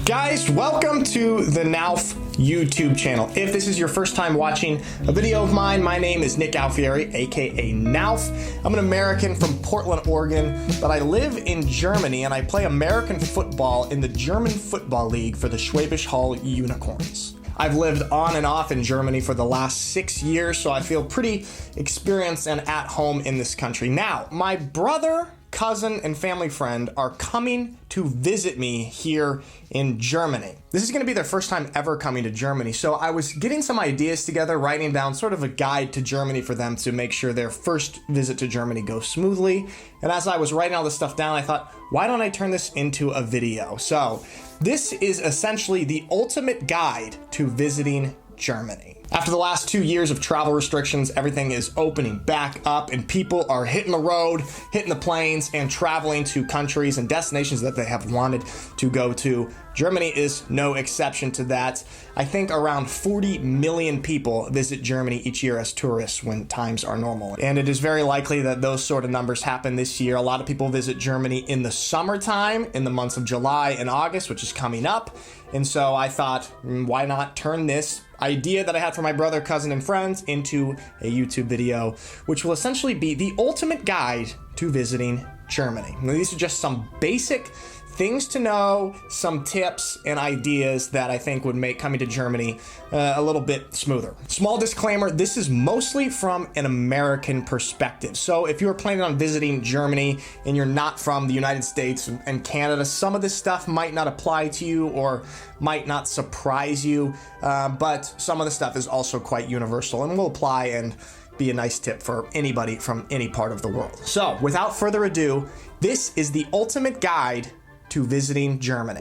Guys, welcome to the NALF YouTube channel. If this is your first time watching a video of mine, my name is Nick Alfieri, aka NALF. I'm an American from Portland, Oregon, but I live in Germany and I play American football in the German Football League for the Schwäbisch Hall Unicorns. I've lived on and off in Germany for the last 6 years, so I feel pretty experienced and at home in this country. Now, my brother, cousin, and family friend are coming to visit me here in Germany. This is going to be their first time ever coming to Germany, so I was getting some ideas together, writing down sort of a guide to Germany for them to make sure their first visit to Germany goes smoothly. And as I was writing all this stuff down, I thought, why don't I turn this into a video? So this is essentially the ultimate guide to visiting Germany. After the last 2 years of travel restrictions, everything is opening back up and people are hitting the road, hitting the planes, and traveling to countries and destinations that they have wanted to go to. Germany is no exception to that. I think around 40 million people visit Germany each year as tourists when times are normal. And it is very likely that those sort of numbers happen this year. A lot of people visit Germany in the summertime, in the months of July and August, which is coming up. And so I thought, why not turn this idea that I had for my brother, cousin, and friends into a YouTube video, which will essentially be the ultimate guide to visiting Germany. Now, these are just some basic things to know, some tips and ideas that I think would make coming to Germany a little bit smoother. Small disclaimer, this is mostly from an American perspective. So if you're planning on visiting Germany and you're not from the United States and Canada, some of this stuff might not apply to you or might not surprise you, but some of the stuff is also quite universal and will apply and be a nice tip for anybody from any part of the world. So without further ado, this is the ultimate guide to visiting Germany.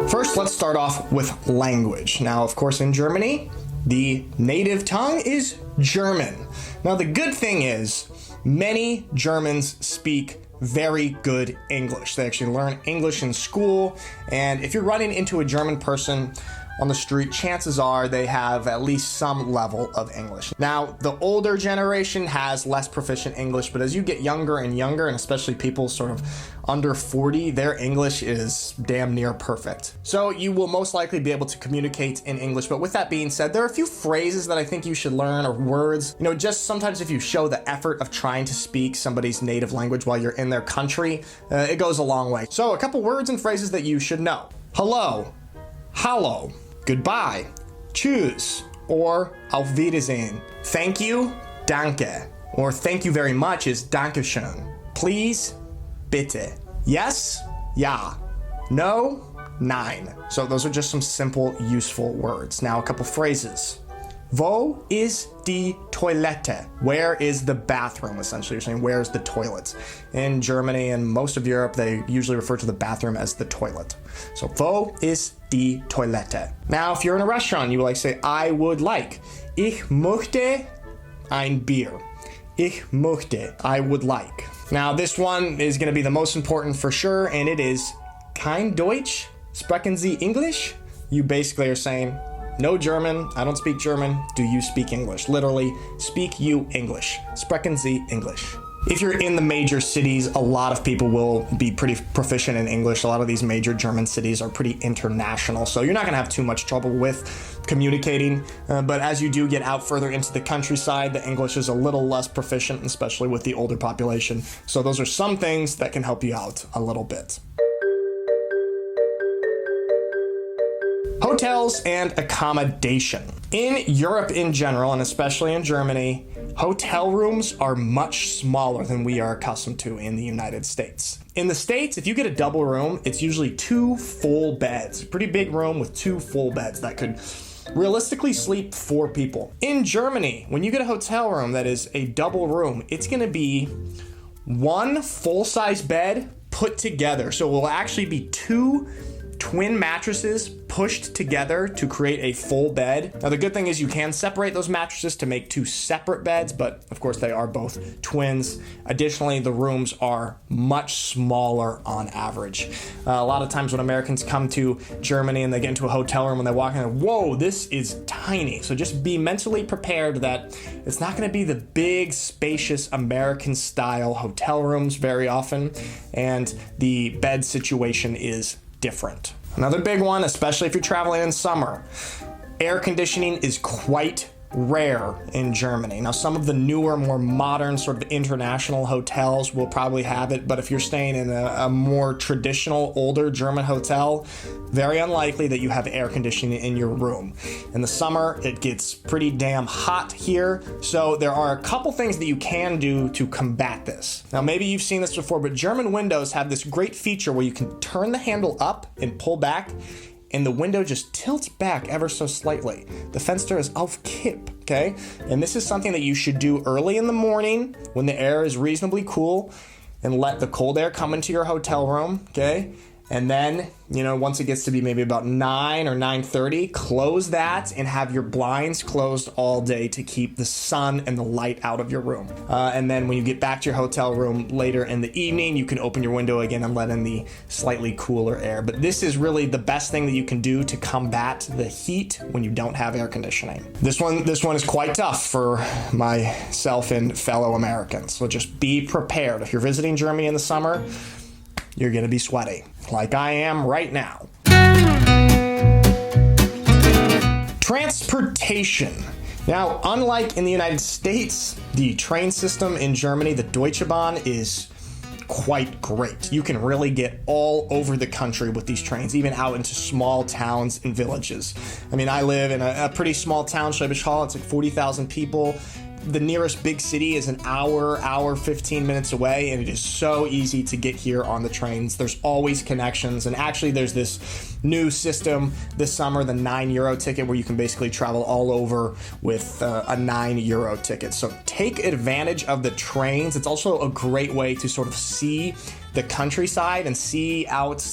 First, let's start off with language. Now, of course, in Germany, the native tongue is German. Now, the good thing is many Germans speak very good English. They actually learn English in school, and if you're running into a German person on the street, chances are they have at least some level of English. Now, the older generation has less proficient English, but as you get younger and younger, and especially people sort of under 40, their English is damn near perfect. So you will most likely be able to communicate in English. But with that being said, there are a few phrases that I think you should learn, or words. You know, just sometimes if you show the effort of trying to speak somebody's native language while you're in their country, it goes a long way. So a couple words and phrases that you should know. Hello, hallo. Goodbye, tschüss, or auf Wiedersehen. Thank you, danke. Or thank you very much is Dankeschön. Please, bitte. Yes, ja. No, nein. So those are just some simple, useful words. Now a couple phrases. Wo ist die Toilette? Where is the bathroom? Essentially, you're saying, where's the toilet? In Germany and most of Europe, they usually refer to the bathroom as the toilet. So, wo ist die Toilette? Now, if you're in a restaurant, you will say, I would like. Ich möchte ein Bier. Ich möchte. I would like. Now, this one is going to be the most important for sure, and it is kein Deutsch? Sprechen Sie English? You basically are saying, no German, I don't speak German, do you speak English? Literally, speak you English. Sprechen Sie English. If you're in the major cities, a lot of people will be pretty proficient in English. A lot of these major German cities are pretty international, so you're not gonna have too much trouble with communicating. But as you do get out further into the countryside, the English is a little less proficient, especially with the older population. So those are some things that can help you out a little bit. Hotels and accommodation. In Europe in general, and especially in Germany, hotel rooms are much smaller than we are accustomed to in the United States. In the States, if you get a double room, it's usually 2 full beds. A pretty big room with 2 full beds that could realistically sleep 4 people. In Germany, when you get a hotel room that is a double room, it's gonna be 1 full-size bed put together. So it will actually be 2 twin mattresses pushed together to create a full bed. Now, the good thing is you can separate those mattresses to make two separate beds, but of course they are both twins. Additionally, the rooms are much smaller on average. A lot of times when Americans come to Germany and they get into a hotel room and they walk in, whoa, this is tiny. So just be mentally prepared that it's not going to be the big, spacious American style hotel rooms very often, and the bed situation is different. Another big one, especially if you're traveling in summer, air conditioning is quite rare in Germany. Now, some of the newer, more modern sort of international hotels will probably have it, but if you're staying in a more traditional, older German hotel, very unlikely that you have air conditioning in your room. In the summer, it gets pretty damn hot here, so there are a couple things that you can do to combat this. Now, maybe you've seen this before, but German windows have this great feature where you can turn the handle up and pull back, and the window just tilts back ever so slightly. The Fenster is auf Kipp, okay? And this is something that you should do early in the morning when the air is reasonably cool, and let the cold air come into your hotel room, okay? And then, once it gets to be maybe about 9 or 9:30, close that and have your blinds closed all day to keep the sun and the light out of your room. And then when you get back to your hotel room later in the evening, you can open your window again and let in the slightly cooler air. But this is really the best thing that you can do to combat the heat when you don't have air conditioning. This one is quite tough for myself and fellow Americans. So just be prepared. If you're visiting Germany in the summer, you're going to be sweaty, like I am right now. Transportation. Now, unlike in the United States, the train system in Germany, the Deutsche Bahn, is quite great. You can really get all over the country with these trains, even out into small towns and villages. I mean, I live in a pretty small town, Schwäbisch Hall. It's like 40,000 people. The nearest big city is an hour, 15 minutes away, and it is so easy to get here on the trains. There's always connections, and actually there's this new system this summer, the €9 ticket, where you can basically travel all over with a €9 ticket. So take advantage of the trains. It's also a great way to sort of see the countryside and see out,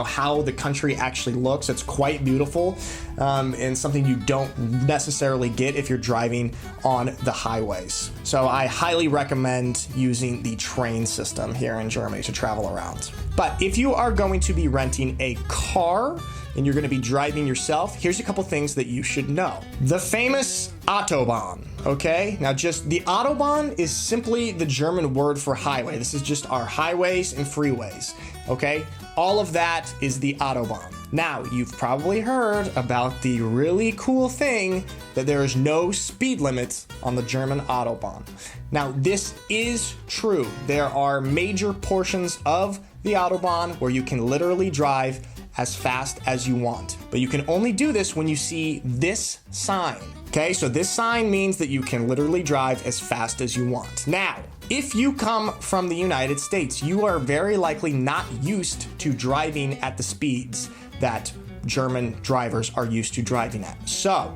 how the country actually looks. It's quite beautiful, and something you don't necessarily get if you're driving on the highways. So I highly recommend using the train system here in Germany to travel around. But if you are going to be renting a car and you're going to be driving yourself, here's a couple things that you should know. The famous Autobahn, okay? Now, just the Autobahn is simply the German word for highway. This is just our highways and freeways, okay? All of that is the Autobahn. Now, you've probably heard about the really cool thing that there is no speed limit on the German Autobahn. Now, this is true. There are major portions of the Autobahn where you can literally drive as fast as you want. But you can only do this when you see this sign. Okay, so this sign means that you can literally drive as fast as you want. Now, if you come from the United States, you are very likely not used to driving at the speeds that German drivers are used to driving at. So,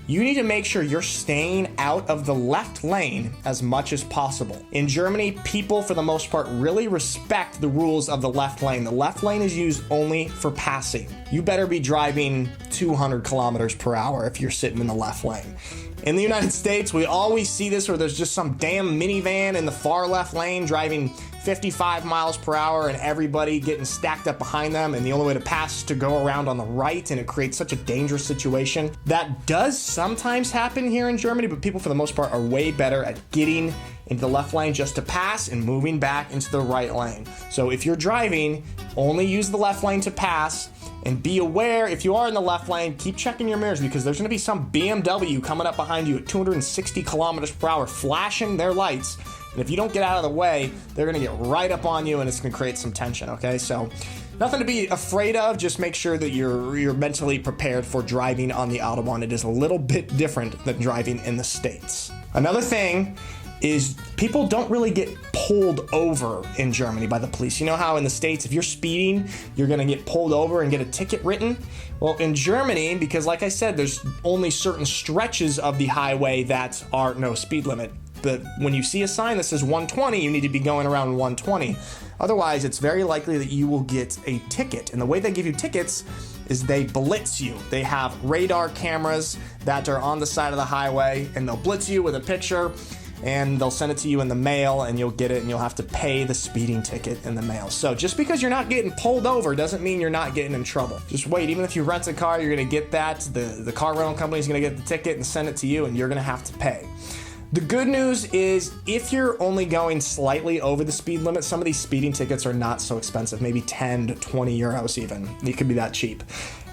you need to make sure you're staying out of the left lane as much as possible. In Germany, people, for the most part, really respect the rules of the left lane. The left lane is used only for passing. You better be driving 200 kilometers per hour if you're sitting in the left lane. In the United States, we always see this where there's just some damn minivan in the far left lane driving 55 miles per hour and everybody getting stacked up behind them, and the only way to pass is to go around on the right, and it creates such a dangerous situation. That does sometimes happen here in Germany, but people for the most part are way better at getting into the left lane just to pass and moving back into the right lane. So if you're driving, only use the left lane to pass, and be aware if you are in the left lane, keep checking your mirrors, because there's going to be some BMW coming up behind you at 260 kilometers per hour flashing their lights. And if you don't get out of the way, they're going to get right up on you, and it's going to create some tension, okay? So nothing to be afraid of. Just make sure that you're mentally prepared for driving on the Autobahn. It is a little bit different than driving in the States. Another thing is people don't really get pulled over in Germany by the police. You know how in the States, if you're speeding, you're going to get pulled over and get a ticket written? Well, in Germany, because like I said, there's only certain stretches of the highway that are no speed limit, But when you see a sign that says 120, you need to be going around 120. Otherwise, it's very likely that you will get a ticket. And the way they give you tickets is they blitz you. They have radar cameras that are on the side of the highway, and they'll blitz you with a picture, and they'll send it to you in the mail, and you'll get it, and you'll have to pay the speeding ticket in the mail. So just because you're not getting pulled over doesn't mean you're not getting in trouble. Just wait. Even if you rent a car, you're gonna get that. The car rental company is gonna get the ticket and send it to you, and you're gonna have to pay. The good news is if you're only going slightly over the speed limit, some of these speeding tickets are not so expensive, maybe 10 to 20 euros even. It could be that cheap.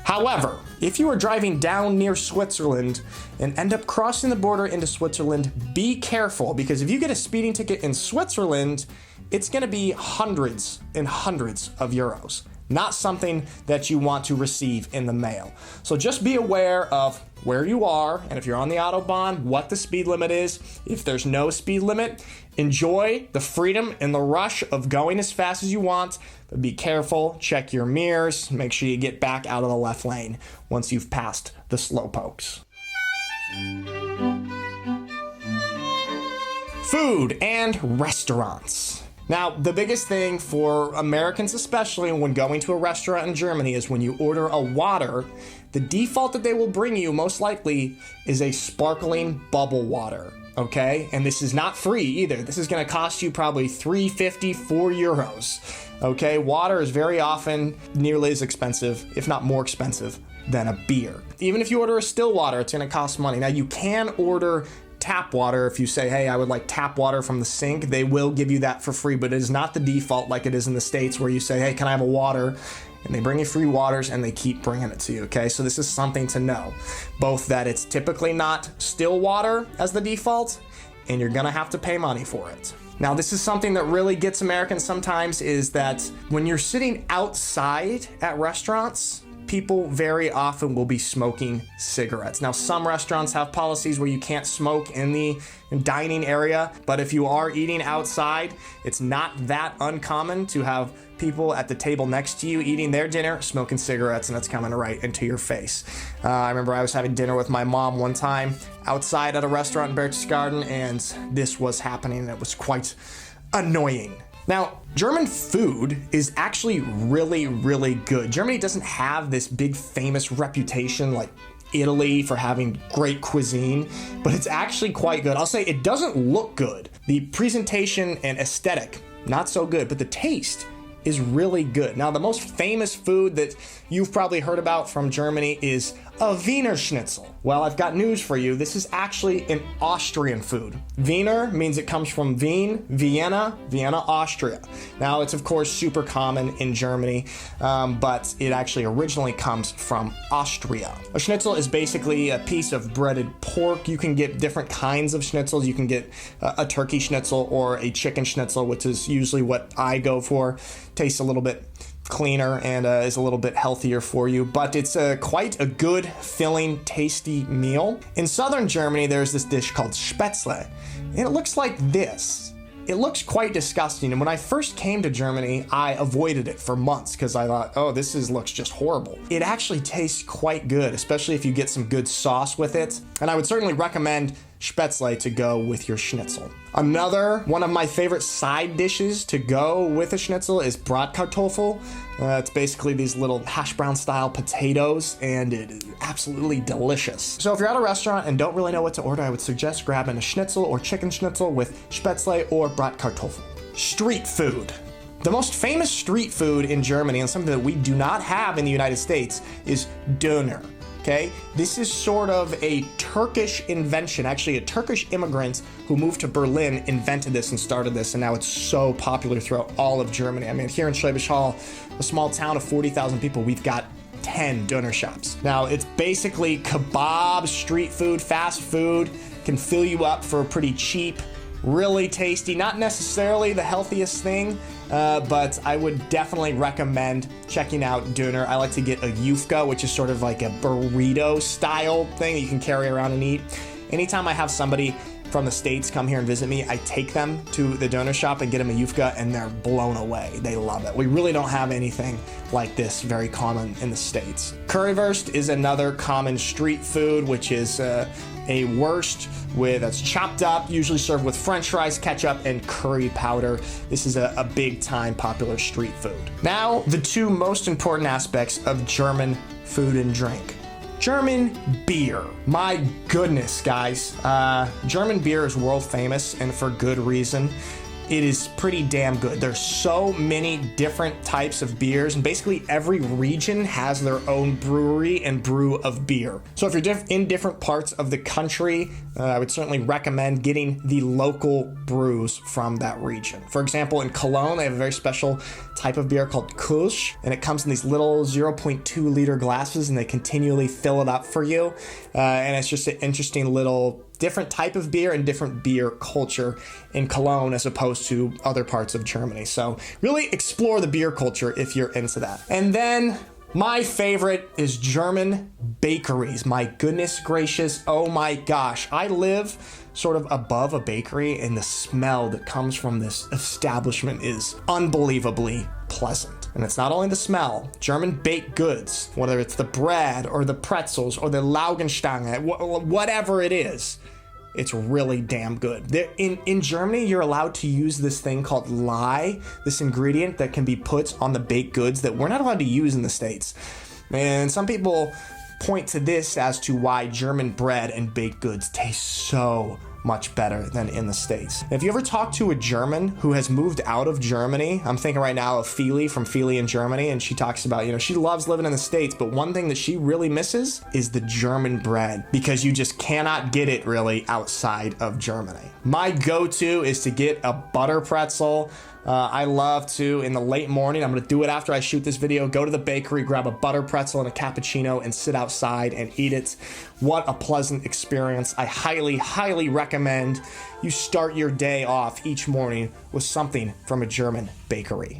However, if you are driving down near Switzerland and end up crossing the border into Switzerland, be careful, because if you get a speeding ticket in Switzerland, it's gonna be hundreds and hundreds of euros. Not something that you want to receive in the mail. So just be aware of where you are, and if you're on the Autobahn, what the speed limit is. If there's no speed limit, enjoy the freedom and the rush of going as fast as you want, but be careful, check your mirrors, make sure you get back out of the left lane once you've passed the slowpokes. Food and restaurants. Now, the biggest thing for Americans especially when going to a restaurant in Germany is when you order a water, the default that they will bring you most likely is a sparkling bubble water, okay? And this is not free either. This is gonna cost you probably €3.50, €4, okay? Water is very often nearly as expensive, if not more expensive, than a beer. Even if you order a still water, it's gonna cost money. Now, you can order tap water. If you say, hey, I would like tap water from the sink, they will give you that for free, but it is not the default like it is in the States where you say, hey, can I have a water? And they bring you free waters and they keep bringing it to you, okay? So this is something to know. Both that it's typically not still water as the default, and you're gonna have to pay money for it. Now, this is something that really gets Americans sometimes, is that when you're sitting outside at restaurants, people very often will be smoking cigarettes. Now, some restaurants have policies where you can't smoke in the dining area, but if you are eating outside, it's not that uncommon to have people at the table next to you eating their dinner, smoking cigarettes, and it's coming right into your face. I remember I was having dinner with my mom one time outside at a restaurant in Berchtesgaden, and this was happening, and it was quite annoying. Now, German food is actually really, really good. Germany doesn't have this big famous reputation like Italy for having great cuisine, but it's actually quite good. I'll say it doesn't look good. The presentation and aesthetic, not so good, but the taste is really good. Now, the most famous food that you've probably heard about from Germany is a Wiener Schnitzel. Well, I've got news for you. This is actually an Austrian food. Wiener means it comes from Wien, Vienna, Austria. Now, it's of course super common in Germany, but it actually originally comes from Austria. A schnitzel is basically a piece of breaded pork. You can get different kinds of schnitzels. You can get a turkey schnitzel or a chicken schnitzel, which is usually what I go for. Tastes a little bit cleaner and is a little bit healthier for you, but it's quite a good, filling, tasty meal. In southern Germany, there's this dish called Spätzle, and it looks like this. It looks quite disgusting, and when I first came to Germany, I avoided it for months because I thought, oh, looks just horrible. It actually tastes quite good, especially if you get some good sauce with it, and I would certainly recommend Spätzle to go with your schnitzel. Another one of my favorite side dishes to go with a schnitzel is Bratkartoffel. It's basically these little hash brown style potatoes, and it is absolutely delicious. So if you're at a restaurant and don't really know what to order, I would suggest grabbing a schnitzel or chicken schnitzel with Spätzle or Bratkartoffel. Street food. The most famous street food in Germany, and something that we do not have in the United States, is Döner. Okay, this is sort of a Turkish invention. Actually, a Turkish immigrant who moved to Berlin invented this and started this, and now it's so popular throughout all of Germany. I mean, here in Schwäbisch Hall, a small town of 40,000 people, we've got 10 doner shops. Now, it's basically kebab, street food, fast food, can fill you up for pretty cheap, really tasty, not necessarily the healthiest thing, but I would definitely recommend checking out Döner. I like to get a Yufka, which is sort of like a burrito style thing that you can carry around and eat. Anytime I have somebody from the States come here and visit me, I take them to the Döner shop and get them a Yufka, and they're blown away. They love it. We really don't have anything like this very common in the States. Currywurst is another common street food, which is a wurst that's chopped up, usually served with french fries, ketchup, and curry powder. This is a big time popular street food. Now, the two most important aspects of German food and drink. German beer. My goodness, guys. German beer is world famous, and for good reason. It is pretty damn good. There's so many different types of beers, and basically every region has their own brewery and brew of beer. So if you're in different parts of the country, I would certainly recommend getting the local brews from that region. For example, in Cologne, they have a very special type of beer called Kölsch, and it comes in these little 0.2 liter glasses, and they continually fill it up for you. And it's just an interesting little different type of beer and different beer culture in Cologne as opposed to other parts of Germany. So really explore the beer culture if you're into that. And then my favorite is German bakeries. My goodness gracious, oh my gosh. I live sort of above a bakery, and the smell that comes from this establishment is unbelievably pleasant. And it's not only the smell. German baked goods, whether it's the bread or the pretzels or the Laugenstange, whatever it is, it's really damn good. In Germany, you're allowed to use this thing called lye, this ingredient that can be put on the baked goods that we're not allowed to use in the States. And some people point to this as to why German bread and baked goods taste so much better than in the States. If you ever talk to a German who has moved out of Germany, I'm thinking right now of Feely from Feely in Germany, and she talks about, she loves living in the States, but one thing that she really misses is the German bread, because you just cannot get it really outside of Germany. My go-to is to get a butter pretzel. I love to, in the late morning, I'm going to do it after I shoot this video, go to the bakery, grab a butter pretzel and a cappuccino and sit outside and eat it. What a pleasant experience. I highly, highly recommend you start your day off each morning with something from a German bakery.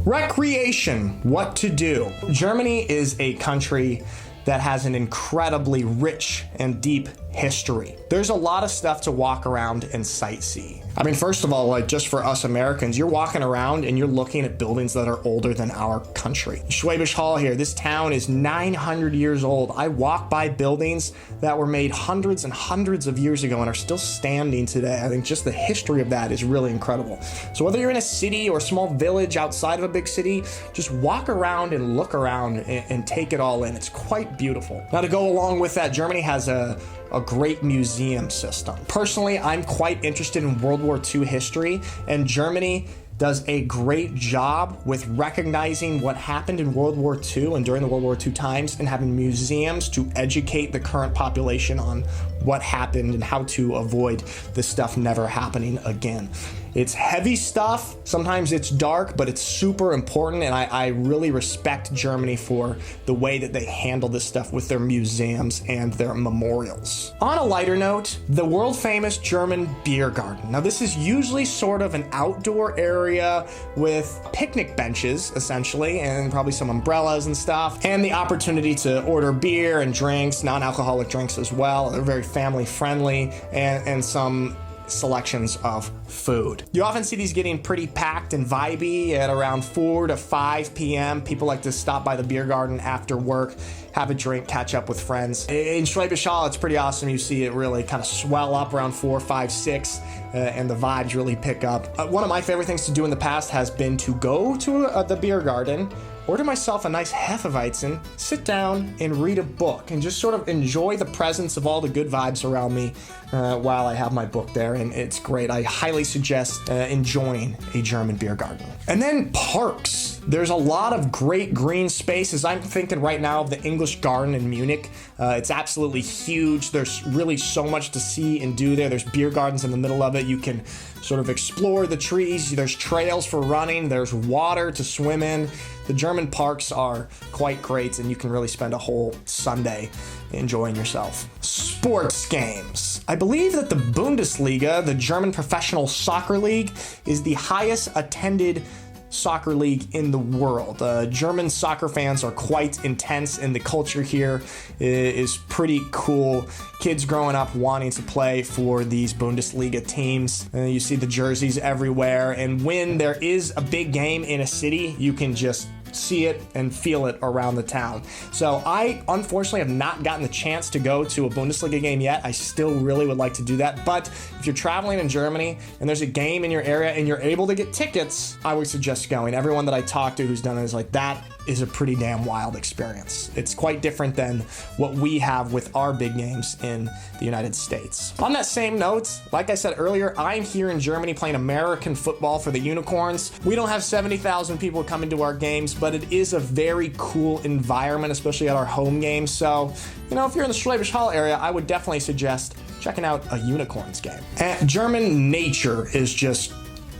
Recreation, what to do. Germany is a country that has an incredibly rich and deep history. There's a lot of stuff to walk around and sightsee. I mean, first of all, like just for us Americans, you're walking around and you're looking at buildings that are older than our country. Schwäbisch Hall here, this town is 900 years old. I walk by buildings that were made hundreds and hundreds of years ago and are still standing today. I think just the history of that is really incredible. So whether you're in a city or a small village outside of a big city, just walk around and look around and take it all in. It's quite beautiful. Now, to go along with that, Germany has a great museum system. Personally, I'm quite interested in World War II history, and Germany does a great job with recognizing what happened in World War II and during the World War II times, and having museums to educate the current population on what happened and how to avoid this stuff never happening again. It's heavy stuff, sometimes it's dark, but it's super important, and I really respect Germany for the way that they handle this stuff with their museums and their memorials. On a lighter note, the world famous German beer garden. Now, this is usually sort of an outdoor area with picnic benches, essentially, and probably some umbrellas and stuff, and the opportunity to order beer and drinks, non-alcoholic drinks as well. They're very family friendly, and some selections of food. You often see these getting pretty packed and vibey at around 4 to 5 p.m. People like to stop by the beer garden after work, have a drink, catch up with friends. In Schwäbisch Hall, it's pretty awesome. You see it really kind of swell up around 4, 5, 6, and the vibes really pick up. One of my favorite things to do in the past has been to go to the beer garden, order myself a nice Hefeweizen, sit down and read a book and just sort of enjoy the presence of all the good vibes around me while I have my book there, and it's great. I highly suggest enjoying a German beer garden. And then parks. There's a lot of great green spaces. I'm thinking right now of the English Garden in Munich. It's absolutely huge. There's really so much to see and do there. There's beer gardens in the middle of it. You can sort of explore the trees. There's trails for running. There's water to swim in. The German parks are quite great, and you can really spend a whole Sunday enjoying yourself. Sports games. I believe that the Bundesliga, the German professional soccer league, is the highest attended soccer league in the world. German soccer fans are quite intense, and the culture here is pretty cool. Kids growing up wanting to play for these Bundesliga teams. You see the jerseys everywhere, and when there is a big game in a city, you can just see it and feel it around the town. So I unfortunately have not gotten the chance to go to a Bundesliga game yet. I still really would like to do that. But if you're traveling in Germany and there's a game in your area and you're able to get tickets, I would suggest going. Everyone that I talk to who's done it is like, that is a pretty damn wild experience. It's quite different than what we have with our big games in the United States. On that same note, like I said earlier, I'm here in Germany playing American football for the Unicorns. We don't have 70,000 people coming to our games, but it is a very cool environment, especially at our home games. So, you know, if you're in the Schwäbisch Hall area, I would definitely suggest checking out a Unicorns game. And German nature is just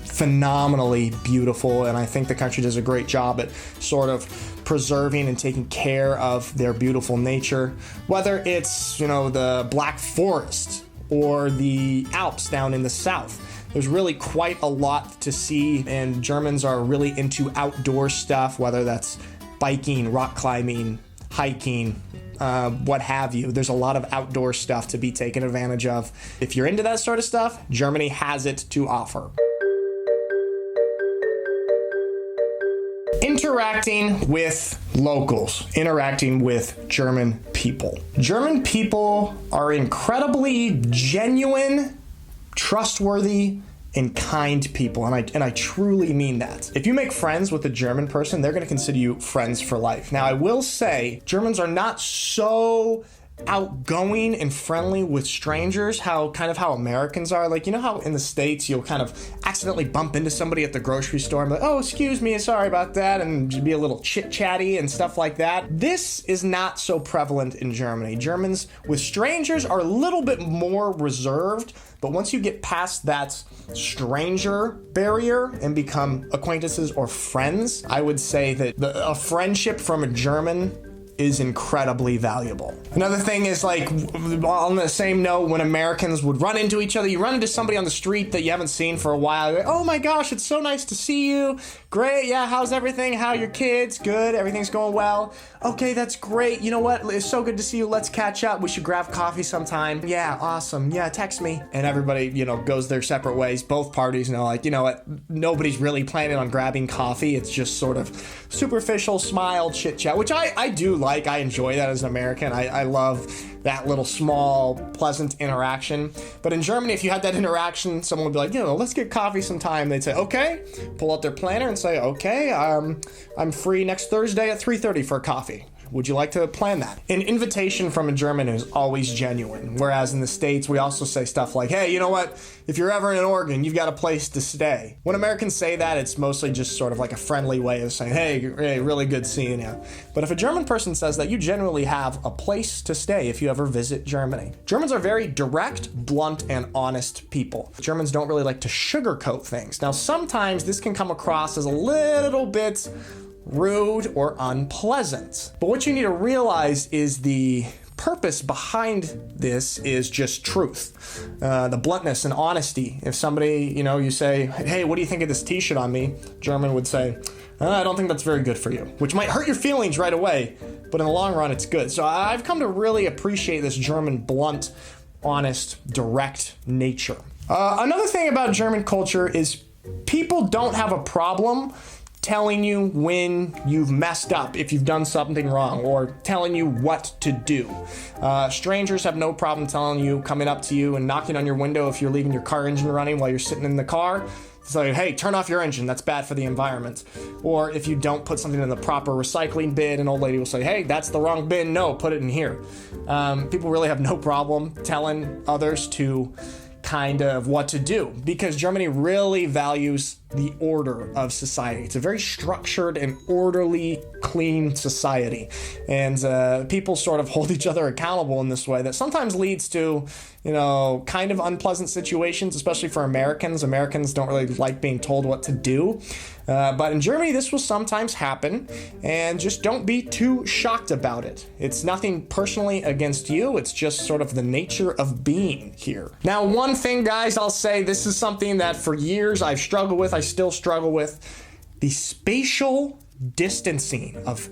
phenomenally beautiful, and I think the country does a great job at sort of preserving and taking care of their beautiful nature, whether it's, you know, the Black Forest or the Alps down in the south. There's really quite a lot to see, and Germans are really into outdoor stuff, whether that's biking, rock climbing, hiking, what have you. There's a lot of outdoor stuff to be taken advantage of. If you're into that sort of stuff, Germany has it to offer. Interacting with locals, interacting with German people. German people are incredibly genuine, trustworthy, and kind people, and I truly mean that. If you make friends with a German person, they're going to consider you friends for life. Now, I will say, Germans are not so outgoing and friendly with strangers, how Americans are. Like, you know how in the States you'll kind of accidentally bump into somebody at the grocery store and be like, oh, excuse me, sorry about that, and be a little chit-chatty and stuff like that. This is not so prevalent in Germany. Germans with strangers are a little bit more reserved, but once you get past that stranger barrier and become acquaintances or friends, I would say that a friendship from a German is incredibly valuable. Another thing is, like, on the same note, when Americans would run into each other, you run into somebody on the street that you haven't seen for a while, you're like, oh my gosh, it's so nice to see you. Great, yeah, how's everything? How are your kids? Good, everything's going well. Okay, that's great. You know what? It's so good to see you. Let's catch up. We should grab coffee sometime. Yeah, awesome. Yeah, text me. And everybody, you know, goes their separate ways. Both parties know, like, you know what? Nobody's really planning on grabbing coffee. It's just sort of superficial smile, chit chat, which I do like. I enjoy that as an American. I love that little small, pleasant interaction. But in Germany, if you had that interaction, someone would be like, you know, let's get coffee sometime. They'd say, okay, pull out their planner and say, okay, I'm free next Thursday at 3:30 for a coffee. Would you like to plan that? An invitation from a German is always genuine. Whereas in the States, we also say stuff like, hey, you know what? If you're ever in Oregon, you've got a place to stay. When Americans say that, it's mostly just sort of like a friendly way of saying, hey, really good seeing you. But if a German person says that, you generally have a place to stay if you ever visit Germany. Germans are very direct, blunt, and honest people. Germans don't really like to sugarcoat things. Now, sometimes this can come across as a little bit rude or unpleasant. But what you need to realize is the purpose behind this is just truth. The bluntness and honesty. If somebody, you know, you say, hey, what do you think of this t-shirt on me? German would say, I don't think that's very good for you, which might hurt your feelings right away, but in the long run, it's good. So I've come to really appreciate this German blunt, honest, direct nature. Another thing about German culture is people don't have a problem telling you when you've messed up, if you've done something wrong, or telling you what to do. Strangers have no problem coming up to you and knocking on your window if you're leaving your car engine running while you're sitting in the car. So, hey, turn off your engine, that's bad for the environment. Or if you don't put something in the proper recycling bin, an old lady will say, hey, that's the wrong bin, no, put it in here. People really have no problem telling others to kind of what to do, because Germany really values the order of society. It's a very structured and orderly, clean society. And people sort of hold each other accountable in this way that sometimes leads to, you know, kind of unpleasant situations, especially for Americans. Americans don't really like being told what to do. But in Germany, this will sometimes happen, and just don't be too shocked about it. It's nothing personally against you. It's just sort of the nature of being here. Now, one thing, guys, I'll say, this is something that for years I've struggled with. I still struggle with the spatial distancing of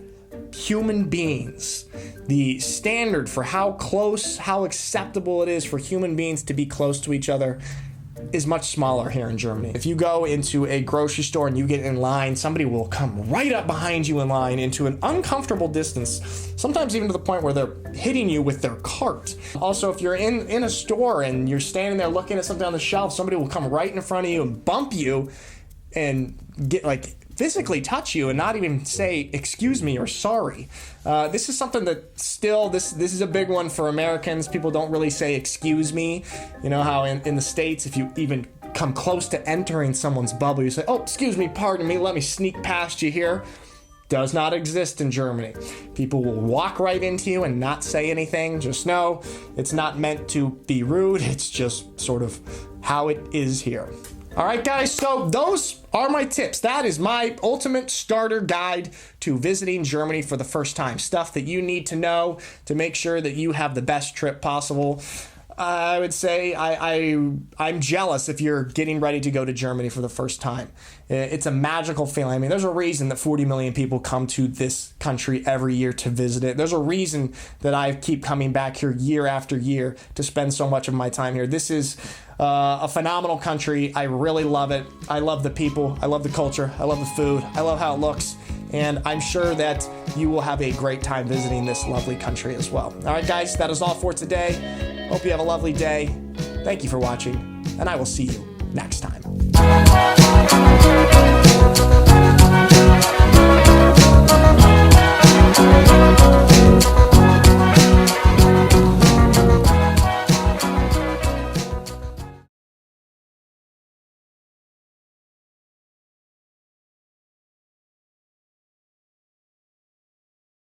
human beings. The standard for how close, how acceptable it is for human beings to be close to each other is much smaller here in Germany. If you go into a grocery store and you get in line, somebody will come right up behind you in line into an uncomfortable distance, sometimes even to the point where they're hitting you with their cart. Also, if you're in a store and you're standing there looking at something on the shelf, somebody will come right in front of you and bump you and get physically touch you and not even say excuse me or sorry. This is something that still, this is a big one for Americans. People don't really say excuse me. You know how in the States, if you even come close to entering someone's bubble, you say, oh, excuse me, pardon me, let me sneak past you here. Does not exist in Germany. People will walk right into you and not say anything. Just know it's not meant to be rude. It's just sort of how it is here. All right, guys, so those are my tips. That is my ultimate starter guide to visiting Germany for the first time. Stuff that you need to know to make sure that you have the best trip possible. I would say I'm jealous if you're getting ready to go to Germany for the first time. It's a magical feeling. I mean, there's a reason that 40 million people come to this country every year to visit it. There's a reason that I keep coming back here year after year to spend so much of my time here. This is a phenomenal country. I really love it. I love the people. I love the culture. I love the food. I love how it looks. And I'm sure that you will have a great time visiting this lovely country as well. All right, guys, that is all for today. Hope you have a lovely day. Thank you for watching, and I will see you next time.